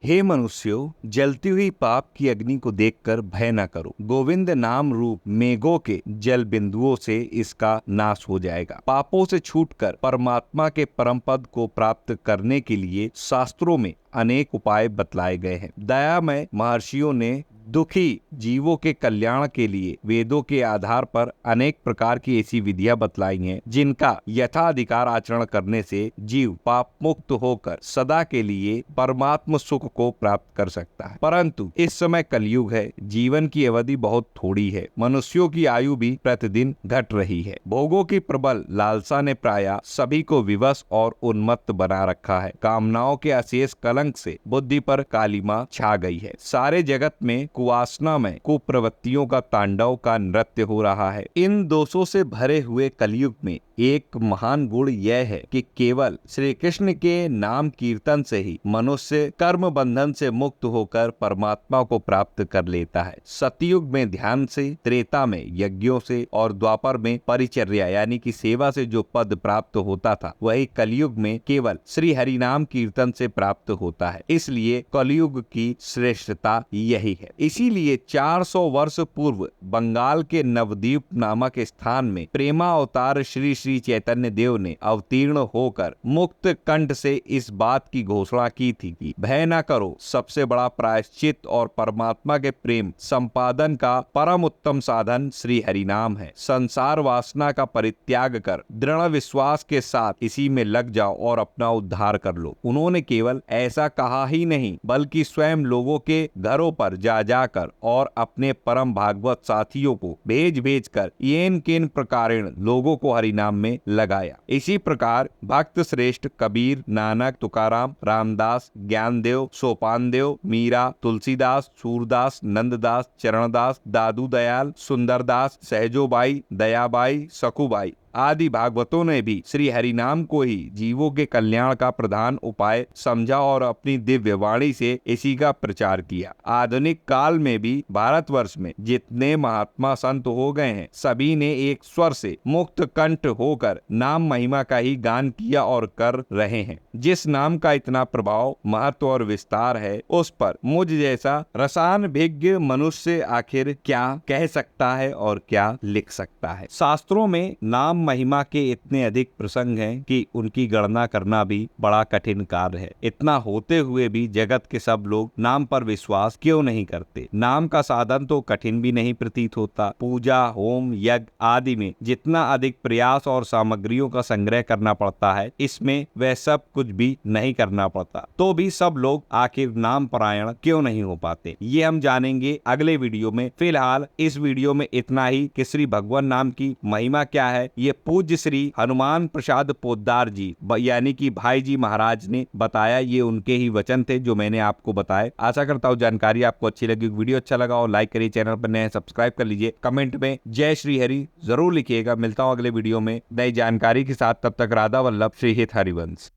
हे मनुष्यों, जलती हुई पाप की अग्नि को देखकर भय न करो। गोविंद नाम रूप मेघों के जल बिंदुओं से इसका नाश हो जाएगा। पापों से छूटकर परमात्मा के परम पद को प्राप्त करने के लिए शास्त्रों में अनेक उपाय बतलाए गए हैं। दयामय महर्षियों ने दुखी जीवों के कल्याण के लिए वेदों के आधार पर अनेक प्रकार की ऐसी विधियां बतलाई हैं, जिनका यथाधिकार आचरण करने से जीव पाप मुक्त होकर सदा के लिए परमात्म सुख को प्राप्त कर सकता है। परंतु इस समय कलयुग है, जीवन की अवधि बहुत थोड़ी है। मनुष्यों की आयु भी प्रतिदिन घट रही है। भोगों की प्रबल लालसा ने प्रायः सभी को विवश और उन्मत्त बना रखा है। कामनाओं के अशेष कलंक से बुद्धि पर कालिमा छा गई है। सारे जगत में कुवासना में कुप्रवृत्तियों का तांडव का नृत्य हो रहा है। इन दोषों से भरे हुए कलयुग में एक महान गुण यह है कि केवल श्री कृष्ण के नाम कीर्तन से ही मनुष्य कर्म बंधन से मुक्त होकर परमात्मा को प्राप्त कर लेता है। सतयुग में ध्यान से, त्रेता में यज्ञों से और द्वापर में परिचर्या यानी कि सेवा से जो पद प्राप्त होता था, वही कलयुग में केवल श्री हरि नाम कीर्तन से प्राप्त होता है। इसलिए कलयुग की श्रेष्ठता यही है। इसीलिए 400 वर्ष पूर्व बंगाल के नवद्वीप नामक स्थान में प्रेमावतार श्री श्री चैतन्य देव ने अवतीर्ण होकर मुक्त कंठ से इस बात की घोषणा की थी कि भय न करो, सबसे बड़ा प्रायश्चित और परमात्मा के प्रेम संपादन का परम उत्तम साधन श्री हरि नाम है। संसार वासना का परित्याग कर दृढ़ विश्वास के साथ इसी में लग जाओ और अपना उद्धार कर लो। उन्होंने केवल ऐसा कहा ही नहीं, बल्कि स्वयं लोगों के घरों पर जा जाकर और अपने परम भागवत साथियों को भेज भेज कर येन केन प्रकारेण लोगों को हरि नाम में लगाया। इसी प्रकार भक्त श्रेष्ठ कबीर, नानक, तुकाराम, रामदास, ज्ञानदेव, सोपानदेव, मीरा, तुलसीदास, सूरदास, नंददास, चरणदास, दादू दयाल, सुंदरदास, सहजोबाई, दयाबाई, सकुबाई आदि भागवतों ने भी श्री हरि नाम को ही जीवों के कल्याण का प्रधान उपाय समझा और अपनी दिव्य वाणी से इसी का प्रचार किया। आधुनिक काल में भी भारतवर्ष में जितने महात्मा संत हो गए हैं, सभी ने एक स्वर से मुक्त कंठ होकर नाम महिमा का ही गान किया और कर रहे हैं। जिस नाम का इतना प्रभाव, महत्व और विस्तार है, उस पर मुझ जैसा रसायनभिज्ञ मनुष्य आखिर क्या कह सकता है और क्या लिख सकता है। शास्त्रों में नाम महिमा के इतने अधिक प्रसंग हैं कि उनकी गणना करना भी बड़ा कठिन कार्य है। इतना होते हुए भी जगत के सब लोग नाम पर विश्वास क्यों नहीं करते? नाम का साधन तो कठिन भी नहीं प्रतीत होता। पूजा, होम, यज्ञ आदि में जितना अधिक प्रयास और सामग्रियों का संग्रह करना पड़ता है, इसमें वह सब कुछ भी नहीं करना पड़ता। तो भी सब लोग आखिर नाम परायण क्यों नहीं हो पाते, ये हम जानेंगे अगले वीडियो में। फिलहाल इस वीडियो में इतना ही कि श्री भगवान नाम की महिमा क्या है, ये पूज्य श्री हनुमान प्रसाद पोद्दार जी यानी कि भाई जी महाराज ने बताया। ये उनके ही वचन थे जो मैंने आपको बताए। आशा करता हूँ जानकारी आपको अच्छी लगी। वीडियो अच्छा लगा और लाइक करिए, चैनल पर नए सब्सक्राइब कर लीजिए, कमेंट में जय श्री हरि जरूर लिखिएगा। मिलता हूँ अगले वीडियो में नई जानकारी के साथ, तब तक राधा वल्लभ, श्री हित हरिवंश।